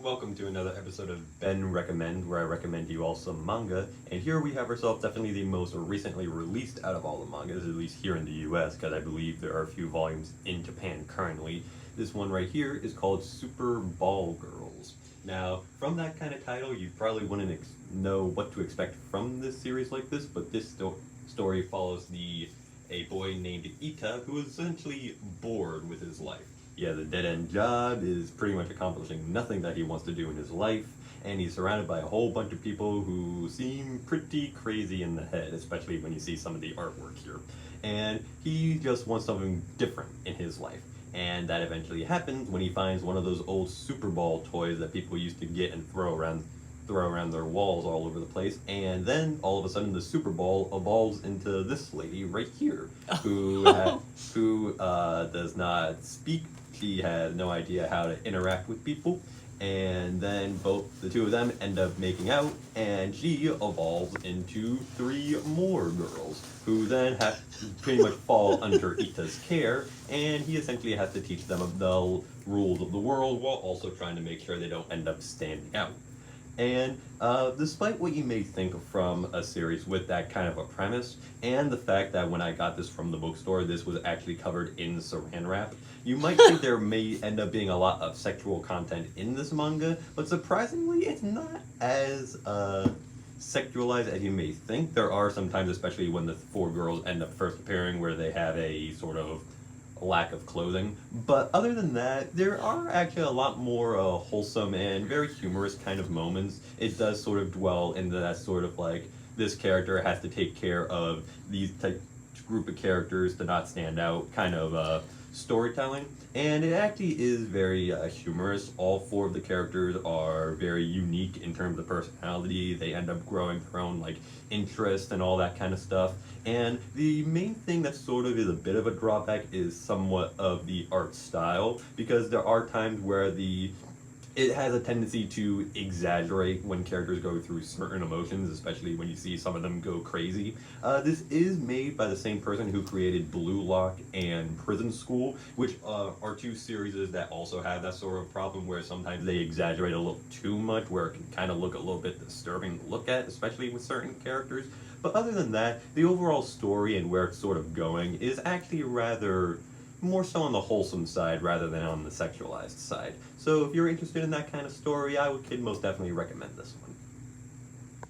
Welcome to another episode of Ben Recommend, where I recommend you all some manga. And here we have ourselves definitely the most recently released out of all the mangas, at least here in the US, because I believe there are a few volumes in Japan currently. This one right here is called Super Ball Girls. Now, from that kind of title, you probably wouldn't know what to expect from this series like this, but this story follows a boy named Ita who is essentially bored with his life. He has a dead end job, is pretty much accomplishing nothing that he wants to do in his life, and he's surrounded by a whole bunch of people who seem pretty crazy in the head, especially when you see some of the artwork here. And he just wants something different in his life. And that eventually happens when he finds one of those old Super Ball toys that people used to get and throw around their walls all over the place, and then all of a sudden the Super Ball evolves into this lady right here, who does not speak. She has no idea how to interact with people, and then both the two of them end up making out, and she evolves into three more girls, who then have to pretty much fall under Ita's care, and he essentially has to teach them the rules of the world while also trying to make sure they don't end up standing out. And despite what you may think from a series with that kind of a premise, and the fact that when I got this from the bookstore, this was actually covered in saran wrap, you might think there may end up being a lot of sexual content in this manga, but surprisingly, it's not as sexualized as you may think. There are sometimes, especially when the four girls end up first appearing, where they have a sort of lack of clothing. But other than that, there are actually a lot more wholesome and very humorous kind of moments. It does sort of dwell into that sort of like this character has to take care of these type group of characters to not stand out kind of storytelling. And it actually is very humorous. All four of the characters are very unique in terms of personality. They end up growing their own like interest and all that kind of stuff. And the main thing that sort of is a bit of a drawback is somewhat of the art style, because there are times where it has a tendency to exaggerate when characters go through certain emotions, especially when you see some of them go crazy. This is made by the same person who created Blue Lock and Prison School, which are two series that also have that sort of problem where sometimes they exaggerate a little too much, where it can kind of look a little bit disturbing to look at, especially with certain characters. But other than that, the overall story and where it's sort of going is actually rather more so on the wholesome side rather than on the sexualized side. So if you're interested in that kind of story, I would most definitely recommend this one.